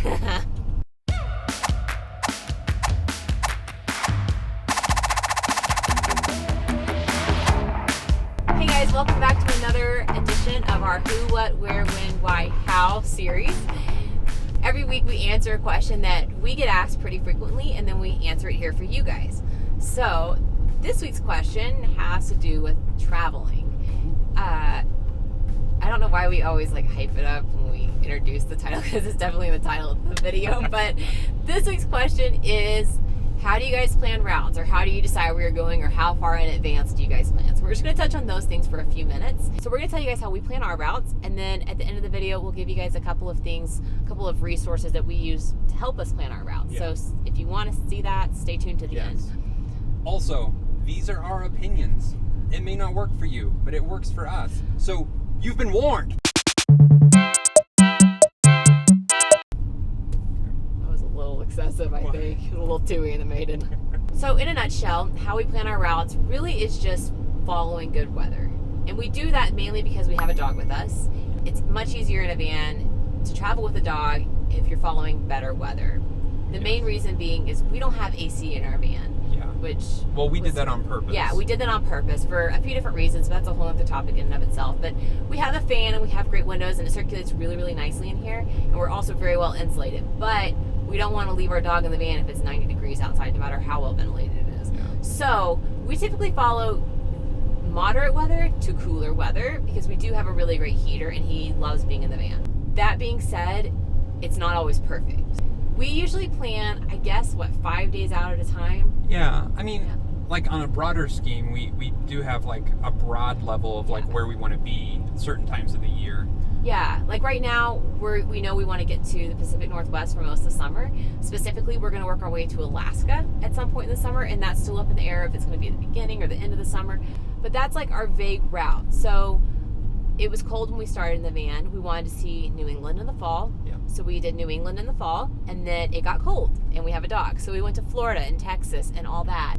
Hey guys, welcome back to another edition of our Who, What, Where, When, Why, How series. Every week we answer a question that we get asked pretty frequently, and then we answer it here for you guys. So this week's question has to do with traveling. I don't know why we always hype it up when we introduce the title, because it's definitely in the title of the video. But this week's question is, how do you guys plan routes, or how do you decide where you're going, or how far in advance do you guys plan? So we're just going to touch on those things for a few minutes. So we're going to tell you guys how we plan our routes, and then at the end of the video we'll give you guys a couple of things, a couple of resources that we use to help us plan our routes. Yeah. So if you want to see that, stay tuned to the end. Also, these are our opinions. It may not work for you, but it works for us. So you've been warned. Excessive, I think. A little tooey in the maiden. So in a nutshell, how we plan our routes really is just following good weather. And we do that mainly because we have a dog with us. It's much easier in a van to travel with a dog if you're following better weather. The main reason being is we don't have AC in our van. We did that on purpose. Yeah, we did that on purpose for a few different reasons, but that's a whole other topic in and of itself. But we have a fan and we have great windows and it circulates really, really nicely in here. And we're also very well insulated. But we don't want to leave our dog in the van if it's 90 degrees outside, no matter how well ventilated it is. Yeah. So we typically follow moderate weather to cooler weather because we do have a really great heater and he loves being in the van. That being said, it's not always perfect. We usually plan, 5 days out at a time? Yeah, on a broader scheme, we do have a broad level of where we want to be certain times of the year. Yeah, right now, we know we want to get to the Pacific Northwest for most of the summer. Specifically, we're going to work our way to Alaska at some point in the summer, and that's still up in the air if it's going to be at the beginning or the end of the summer. But that's our vague route. So it was cold when we started in the van. We wanted to see New England in the fall. Yeah. So we did New England in the fall, and then it got cold, and we have a dog. So we went to Florida and Texas and all that.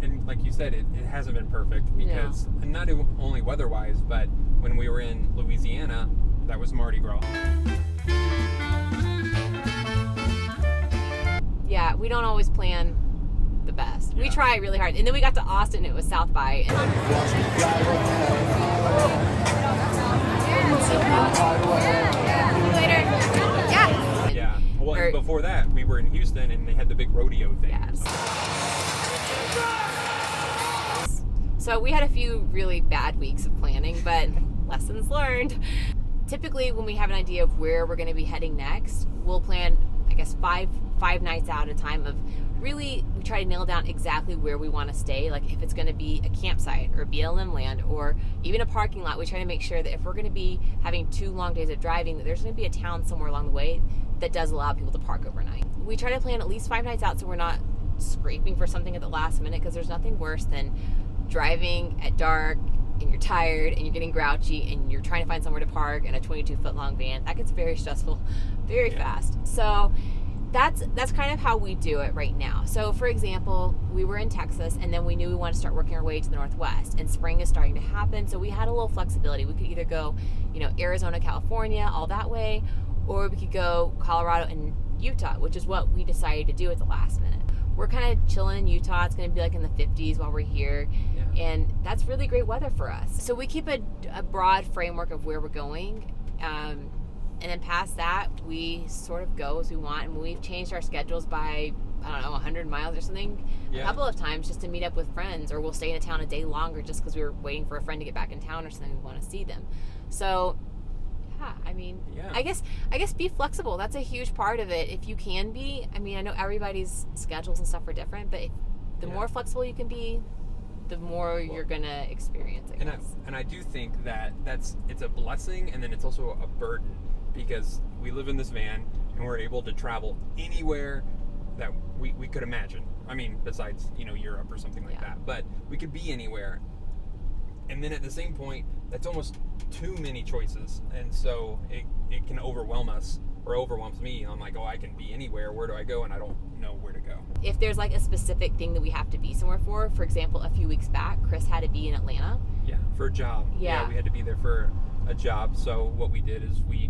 And like you said, it hasn't been perfect because not only weather-wise, but when we were in Louisiana, that was Mardi Gras. Yeah, we don't always plan the best. We try really hard. And then we got to Austin, it was South by. See you later. Yeah. Yeah. Well, and before that, we were in Houston and they had the big rodeo thing. Yes. So we had a few really bad weeks of planning, but lessons learned. Typically, when we have an idea of where we're going to be heading next, we'll plan, five nights out at a time of really, we try to nail down exactly where we want to stay. If it's going to be a campsite or BLM land or even a parking lot, we try to make sure that if we're going to be having 2 long days of driving, that there's going to be a town somewhere along the way that does allow people to park overnight. We try to plan at least 5 nights out so we're not scraping for something at the last minute, because there's nothing worse than driving at dark and you're tired and you're getting grouchy and you're trying to find somewhere to park in a 22-foot long van. That gets very stressful very fast. So that's kind of how we do it right now. So for example, we were in Texas and then we knew we wanted to start working our way to the Northwest, and spring is starting to happen, so we had a little flexibility. We could either go Arizona, California, all that way, or we could go Colorado and Utah, which is what we decided to do at the last minute. We're kind of chilling in Utah. It's going to be in the 50s while we're here. Yeah. And that's really great weather for us. So we keep a broad framework of where we're going. And then past that, we sort of go as we want. And we've changed our schedules by, 100 miles or something a couple of times just to meet up with friends. Or we'll stay in a town a day longer just because we were waiting for a friend to get back in town or something. We want to see them. So I guess be flexible. That's a huge part of it. If you can be, I know everybody's schedules and stuff are different, but the more flexible you can be, the more you're gonna experience, I guess. And I do think that it's a blessing, and then it's also a burden, because we live in this van and we're able to travel anywhere that we could imagine. Besides Europe or something like that, but we could be anywhere. And then at the same point, that's almost too many choices. And so it can overwhelm us, or overwhelms me. I'm like, I can be anywhere. Where do I go? And I don't know where to go. If there's a specific thing that we have to be somewhere for example, a few weeks back, Chris had to be in Atlanta. Yeah, for a job. Yeah. We had to be there for a job. So what we did is we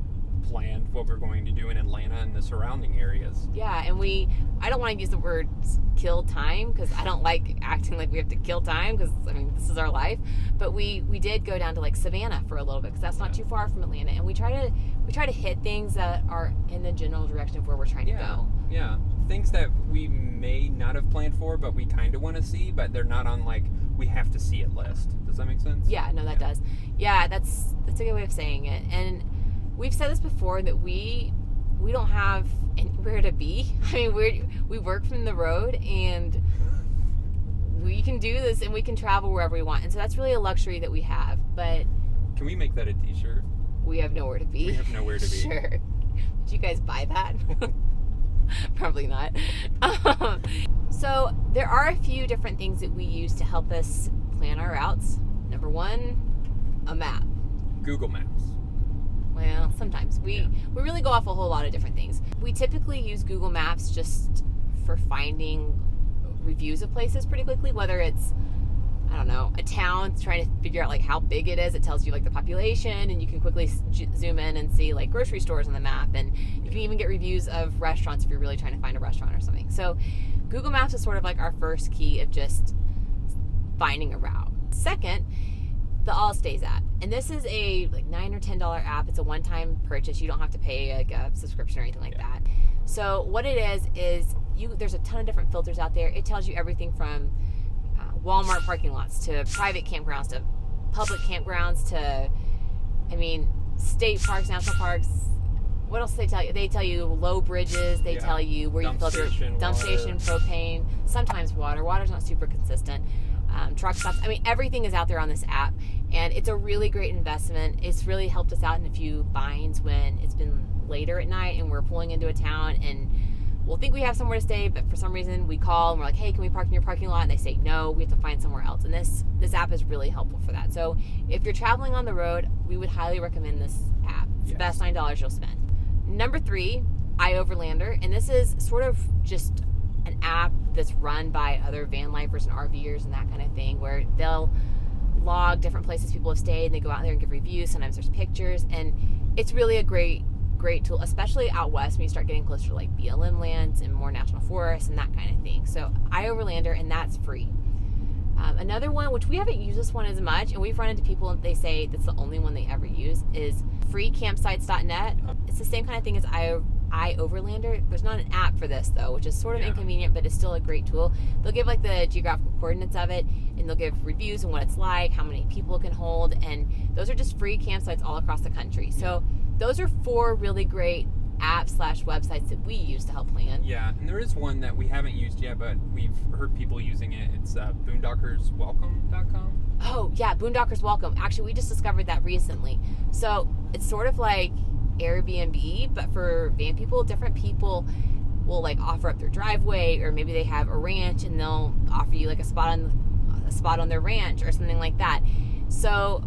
planned what we're going to do in Atlanta and the surrounding areas. Yeah, and I don't want to use the word kill time because I don't like acting like we have to kill time because, I mean, this is our life. But we did go down to like Savannah for a little bit because that's not too far from Atlanta. And we try to hit things that are in the general direction of where we're trying to go. Yeah, things that we may not have planned for, but we kind of want to see, but they're not on like we have to see it list. Does that make sense? Yeah, no, that does. Yeah, that's a good way of saying it. And we've said this before that we don't have anywhere to be. I mean, we work from the road and we can do this and we can travel wherever we want. And so that's really a luxury that we have. But can we make that a t-shirt? We have nowhere to be. We have nowhere to be. Sure. Did you guys buy that? Probably not. So there are a few different things that we use to help us plan our routes. Number one, a map. Google Maps. Well, sometimes. We really go off a whole lot of different things. We typically use Google Maps just for finding reviews of places pretty quickly, whether it's, I don't know, a town, trying to figure out like how big it is. It tells you like the population, and you can quickly zoom in and see like grocery stores on the map, and you can even get reviews of restaurants if you're really trying to find a restaurant or something. So Google Maps is sort of like our first key of just finding a route. Second, the All Stays app. And this is a like $9 or $10 app. It's a one-time purchase. You don't have to pay like a subscription or anything like that. So what it is there's a ton of different filters out there. It tells you everything from Walmart parking lots to private campgrounds to public campgrounds to, I mean, state parks, national parks. What else do they tell you? They tell you low bridges. They tell you where you can filter dump station, propane, sometimes water. Water's not super consistent. Truck stops. I mean, everything is out there on this app, and it's a really great investment. It's really helped us out in a few binds when it's been later at night and we're pulling into a town and we'll think we have somewhere to stay, but for some reason we call and we're like, hey, can we park in your parking lot? And they say no, we have to find somewhere else. And this app is really helpful for that. So if you're traveling on the road, we would highly recommend this app. It's the best $9 you'll spend. Number 3, iOverlander, and this is sort of just an app that's run by other van lifers and RVers and that kind of thing, where they'll log different places people have stayed and they go out there and give reviews. Sometimes there's pictures, and it's really a great tool, especially out west when you start getting closer to like BLM lands and more national forests and that kind of thing. So iOverlander, and that's free. Another one, which we haven't used this one as much, and we've run into people and they say that's the only one they ever use, is freecampsites.net. It's the same kind of thing as iOverlander. There's not an app for this though, which is sort of inconvenient, but it's still a great tool. They'll give like the geographical coordinates of it, and they'll give reviews on what it's like, how many people it can hold, and those are just free campsites all across the country. So those are 4 really great apps/websites that we use to help plan. Yeah, and there is one that we haven't used yet, but we've heard people using it. It's boondockerswelcome.com. Oh, yeah, Boondockers Welcome. Actually, we just discovered that recently. So it's sort of like Airbnb, but for van people. Different people will like offer up their driveway, or maybe they have a ranch and they'll offer you like a spot on their ranch or something like that. So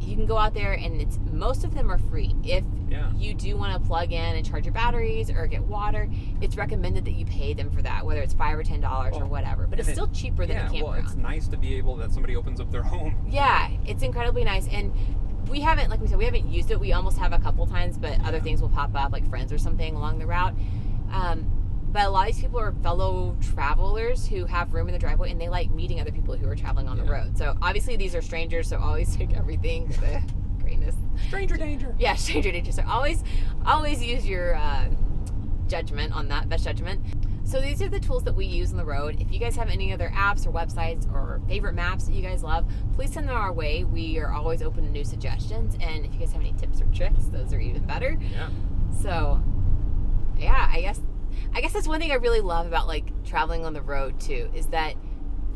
you can go out there, and most of them are free. If you do want to plug in and charge your batteries or get water, it's recommended that you pay them for that, whether it's $5 or $10 or whatever. But it's still cheaper than a campground. Well, it's nice to be able that somebody opens up their home. Yeah, it's incredibly nice. And we haven't, like we said, we haven't used it. We almost have a couple times, but other things will pop up, like friends or something along the route. But a lot of these people are fellow travelers who have room in the driveway, and they like meeting other people who are traveling on the road. So obviously these are strangers, so always take everything with a greatness. Stranger danger. Yeah, stranger danger. So always use your judgment on that, best judgment. So these are the tools that we use on the road. If you guys have any other apps or websites or favorite maps that you guys love, please send them our way. We are always open to new suggestions. And if you guys have any tips or tricks, those are even better. Yeah. So, yeah, I guess that's one thing I really love about like traveling on the road too, is that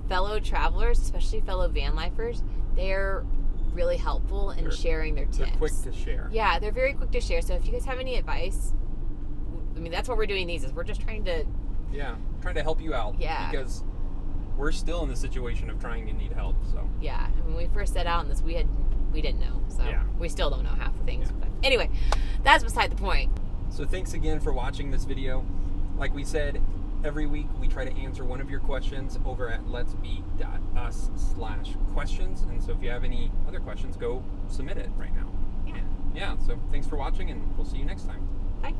fellow travelers, especially fellow van lifers, they're really helpful in sharing their tips. They're quick to share. Yeah, they're very quick to share. So if you guys have any advice, I mean, that's what we're doing these is we're just trying to help you out. Yeah. Because we're still in the situation of trying to need help. So yeah, I mean, when we first set out on this, we didn't know. So we still don't know half the things. Yeah. But anyway, that's beside the point. So thanks again for watching this video. Like we said, every week we try to answer one of your questions over at letsbe.us/questions. And so if you have any other questions, go submit it right now. Yeah. yeah, so thanks for watching, and we'll see you next time. Bye.